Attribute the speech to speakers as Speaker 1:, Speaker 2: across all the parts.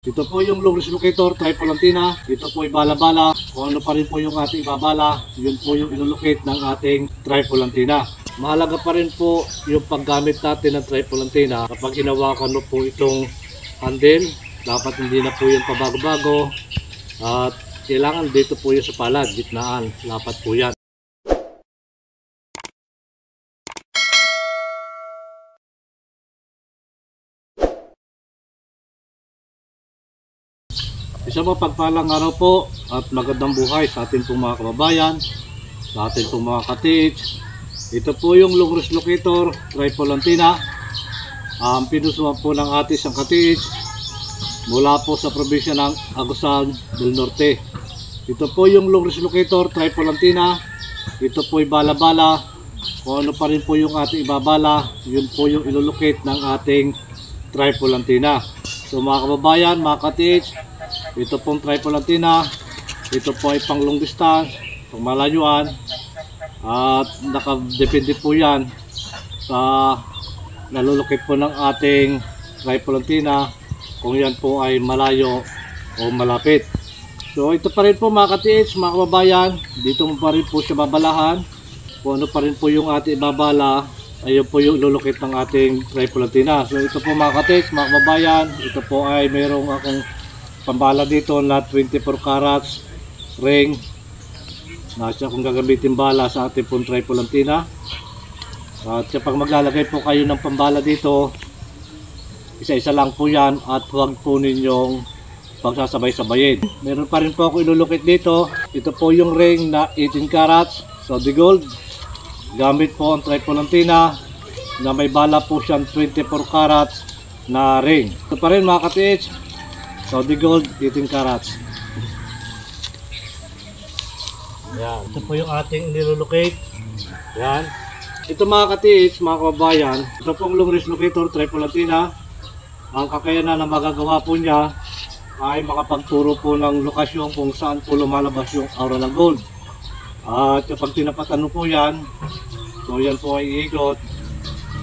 Speaker 1: Ito po yung low risk locator, triple antenna. Ito po ay bala-bala. Kung ano pa rin po yung ating babala, yun po yung ilolocate ng ating triple antenna. Mahalaga pa rin po yung paggamit natin ng triple antenna. Kapag hinawakan mo po itong handle, dapat hindi na po yung pabago-bago. At kailangan dito po yung sa palad, gitnaan. Dapat po yan. Isang mapagpalang araw po at magandang buhay sa ating pong mga kababayan, sa ating pong mga ka-TH. Ito po yung long range locator, triple antenna. Pinusuan po ng ating isang ka-TH mula po sa probinsya ng Agusan del Norte. Ito po yung long range locator, triple antenna. Ito po ay bala-bala. Kung ano pa rin po yung ating ibabala, yun po yung ilolocate ng ating triple antenna. So mga kababayan, mga ka-TH, ito pong triple antenna, ito po ay pang long distance, pang malayuan, at nakadepende po yan sa nalulukit po ng ating triple antenna kung yan po ay malayo o malapit. So ito pa rin po mga ka-TH, mga kababayan, dito mo pa rin po siya babalahan. Kung ano pa rin po yung ating ibabala, ayun po yung ilulukit ng ating triple antenna. So ito po mga ka-TH, mga kababayan, ito po ay mayroong akong pambala dito na 24 carats ring na siya kung gagamitin bala sa ating pong triple antenna. At kapag maglalagay po kayo ng pambala dito, isa-isa lang po yan at huwag po ninyong pagsasabay-sabayin. Meron pa rin po ako ilulukit dito. Ito po yung ring na 18 carats solid gold. Gamit po ang triple antenna na may bala po siyang 24 carats na ring. Ito pa rin mga ka-TH, solid gold, 18 carats. Yan. Ito po yung ating nilolocate. Yan. Ito mga ka-TH, mga kababayan, ito pong long range locator, triple antenna. Ang kakayanan na magagawa po niya ay makapagturo po ng lokasyon kung saan po lumalabas yung aura ng gold. At kapag tinapatan mo po yan, so yan po ay iikot.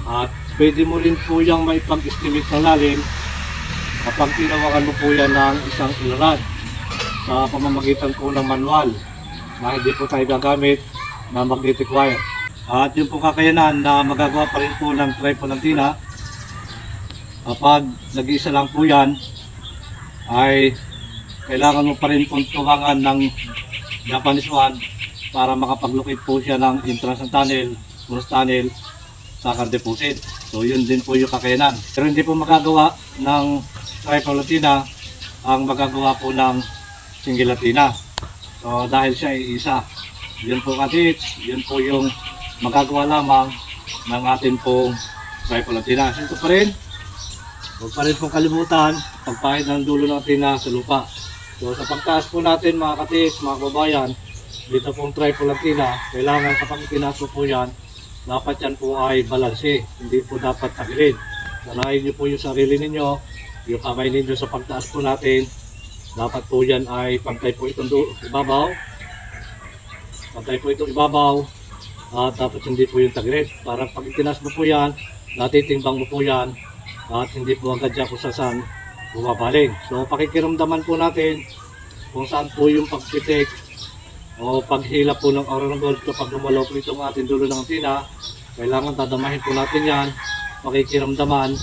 Speaker 1: At pwede mo rin po yung maipag-estimate ng lalim kapag tinawakan mo po yan ng isang ilaran sa pamamagitan po ng manual na hindi po tayo gagamit na magnetic wire. At yung po kakayanan na magagawa pa rin po ng triple antenna kapag nag-iisa lang po yan ay kailangan mo pa rin pong tumangan ng Japanese one para makapag-locate po siya ng entrance ng tunnel, close tunnel, sucker deposit. So yun din po yung kakayanan. Pero hindi po magagawa ng triple antenna ang magagawa po ng single antenna. So dahil siya ay isa, yun po ka-TH, yun po yung magagawa lamang ng atin pong triple antenna. So ito pa rin, huwag pa rin pong kalimutan pagpahid ng dulo ng antenna sa lupa. So sa pagtaas po natin mga ka-TH, mga kababayan, dito pong triple antenna, kailangan kapag itinaas po yan, dapat yan po ay balanse, hindi po dapat tagilid. Sanayin nyo po yung sarili ninyo, yung kamay ninyo sa pagtaas po natin, dapat po yan ay pantay po itong ibabaw, pantay po itong ibabaw, at dapat hindi po yung tagilid. Para pag itinaas mo po yan, natitimbang mo po yan, at hindi po agad dyan kung saan bumabaling. So pakikiramdaman po natin kung saan po yung pagpitik o paghila po ng aura ng gold kapag lumalaw po itong ating dulo ng antenna. Kailangan dadamahin po natin yan, pakikiramdaman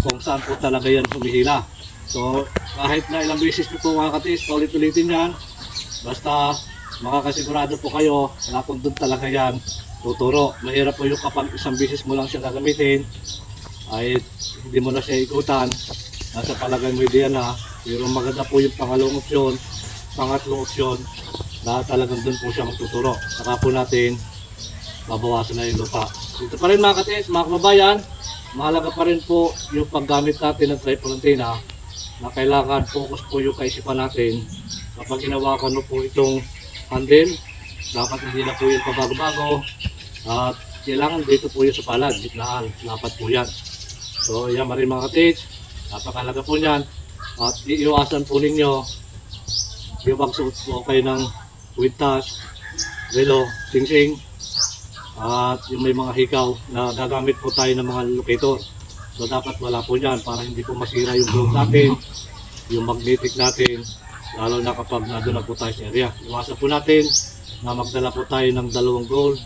Speaker 1: kung saan po talaga yan humihila. So kahit na ilang beses po mga ka-TH, ulit-ulitin yan, basta makakasigurado po kayo na kung doon talaga yan tuturo. Mahirap po yung kapag isang beses mo lang siya gagamitin ay hindi mo na siya ikutan, nasa palagay mo diyan na. Pero maganda po yung pangalawang opsyon, pangatlong opsyon na talagang doon po siya magtuturo. Saka po natin babawasan na yung lupa. Ito pa rin mga ka-TH, mga kababayan, mahalaga pa rin po yung paggamit natin ng triple antenna na kailangan focus po yung kaisipan natin. Kapag hinawakan mo po itong handle, dapat hindi na po yung pabago-bago at kailangan dito po yung sa palad, gitnaan, dapat po yan. So yan rin mga ka-TH, napakalaga po yan at iiwasan po ninyo yung magsuot po kayo ng kwintas, relo, sing-sing at yung may mga hikaw na gagamit po tayo ng mga locator. So dapat wala po yan para hindi po masira yung globe natin yung magnetic natin, lalo na kapag nandun na po tayo sa area. Iwasan po natin na magdala po tayo ng dalawang gold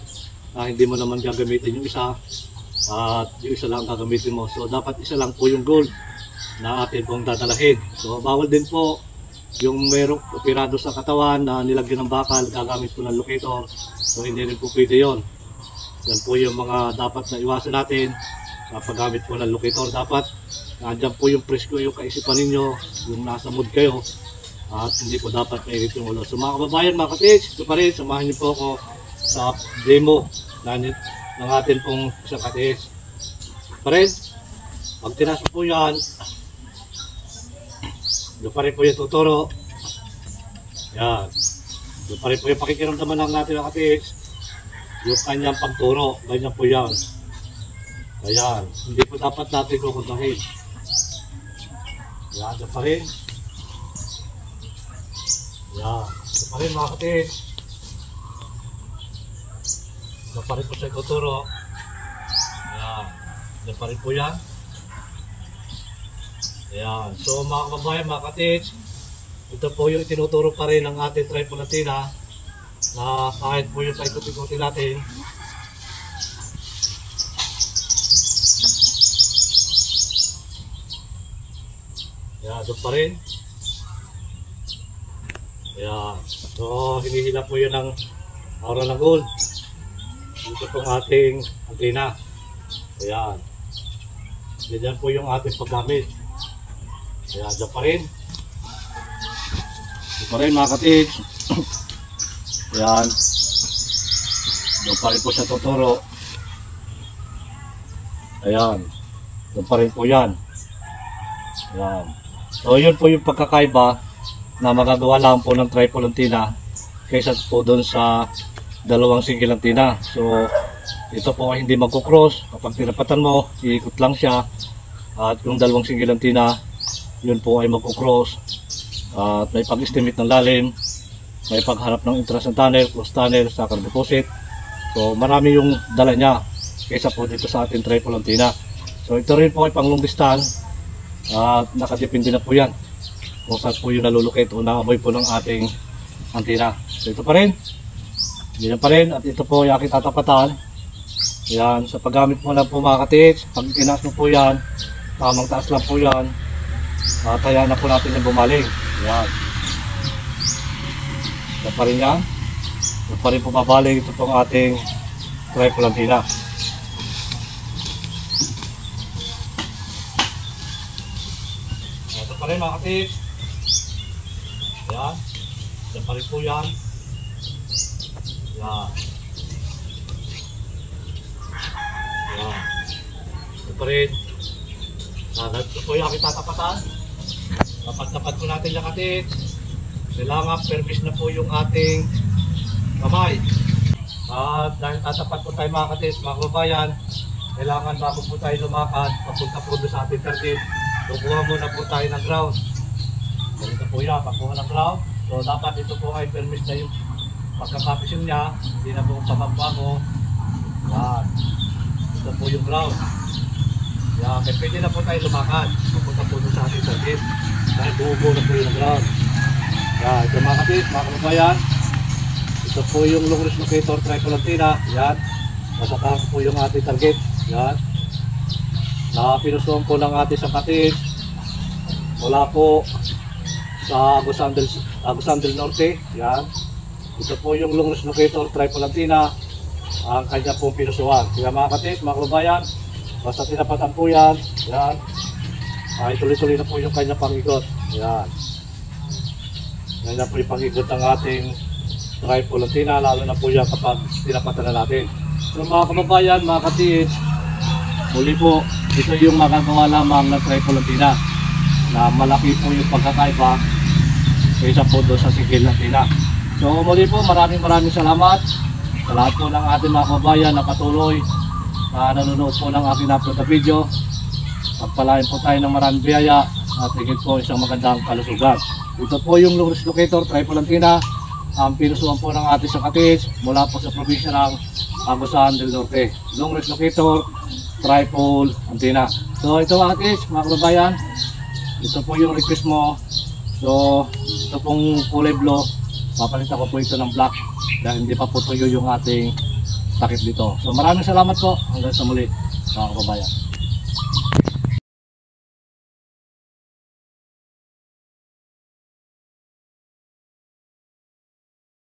Speaker 1: na hindi mo naman gagamitin yung isa at yung isa lang gagamitin mo. So dapat isa lang po yung gold na atin pong dadalahin. So bawal din po yung merong operado sa katawan na nilagyan ng bakal, gagamit po ng locator. So hindi rin po pwede yun. Yan po yung mga dapat na iwasan natin sa paggamit po ng locator. Dapat nandiyan po yung presko yung kaisipan ninyo, yung nasa mood kayo, at hindi po dapat mainit yung ulo. So mga kababayan, mga ka-teach, ito pa rin, samahan niyo po ako sa demo ng atin pong isang ka-teach. Pa rin, pag tinas po yan, ito pa rin po yung tuturo. Yan. Ito pa rin po yung pakikiramdaman ng natin ng ka-teach. Yung kanyang pagturo, ganyan po yan. Ayan, hindi po dapat natin kukuntahin. Yan, ito pa rin. Yan, ito pa rin mga ka-teach. Ito pa rin po siya tuturo. Yan, ito pa rin po yan. Ayan, so mga kababayan, mga ka-teach, ito po yung tinuturo pa rin ng ating tripolatina na kahit po yung paikot-ikutin natin. Ayan, doon pa rin. Ayan, so hinihila po yun ng aura ng gold. Ito pong ating antena. Ayan, ganyan po yung ating paggamit. Ayan, dyan pa rin. Dyan pa rin mga ka-teach. Ayan. Dyan pa rin po siya tuturo. Ayan. Dyan pa rin po yan. Ayan. So yun po yung pagkakaiba na magagawa lang po ng tripod antenna kaysa po doon sa dalawang single antenna. So ito po ay hindi magkukross. Kapag tinapatan mo, iikot lang siya. At yung dalawang single antenna, yun po ay magkukross. At may pag-estimate ng lalim, may pagharap ng intrascend tunnel, cross tunnel, sacral deposit. So marami yung dala niya kaysa po dito sa ating tripod antenna. So ito rin po ay pang long distance at nakadepende na po yan kung saan po yung nalulukit o naamoy po ng ating antenna. So ito pa rin, ganyan pa rin, at ito po yung aking tatapatan. Yan, sa paggamit mo lang po mga ka-teach, pag tinaas mo po yan, tamang taas lang po yan, at hayaan na po natin yung bumaling. Yan. Ito pa rin yan. Ito pa rin po babaling. Ito pong ating tripod antenna. Ito pa rin mga ka-teach. Yan. Ito pa rin po yan. Yan. Yan. Ito pa rin. Ito po yung aking tatapatan. Kapag tapat po natin yung ka-teach, kailangan permis na po yung ating kamay. At dahil tatapat po tayo mga ka-teach, mga kababayan, kailangan bago po tayo lumakad, papunta po doon sa ating target, kukuha muna po tayo ng ground. Ganito po yan, pagkuha ng ground. So dapat ito po ay permis na yung pagkakapisyon niya, hindi na po pamagbago. Yan. Ito po yung ground. Yan, pwede na po tayo lumakad, papunta po doon sa ating target. Dahil buo-buo na po yung ground. Yan, ito mga ka-teach, mga kababayan. Ito po yung long range locator tripod antenna. Yan. Nasa taas po yung ating target. Yan. Na pinusuan po ng ating sa ka-teach. Wala po sa Agusandel Norte. Yan. Ito po yung long range locator tripod antenna. Ang kanya pong pinusuan. Kaya mga ka-teach, mga kababayan, basta tinapatan po yan. Yan. Ay tuloy-tuloy na po yung kanya pang-ikot. Yan. Yan na po yung pang-ikot ng ating tripod antenna, lalo na po yan kapag tinapatan na natin. So mga kababayan, mga ka-teach, muli po, ito yung magagawa lamang ng tripod antenna na malaki po yung pagkakaiba kaysa po doon sa single antenna. So muli po, maraming salamat sa lahat po ng ating mga kababayan na patuloy na nanonood po ng aking upload na video. Pagpalain po tayo ng maraming biyaya at higit po isang magandang kalusugan. Ito po yung long range locator tripod antenna, ang pinusuan po ng ating sa ka-teach mula po sa probinsya ng Agusan del Norte. Long range locator tripod antenna. So ito mga ka-teach, mga kababayan, ito po yung request mo So, ito pong kulay blue, papalitan ko po ito ng black dahil hindi pa po tuyo yung ating takip dito. So maraming salamat po, hanggang sa muli mga kababayan.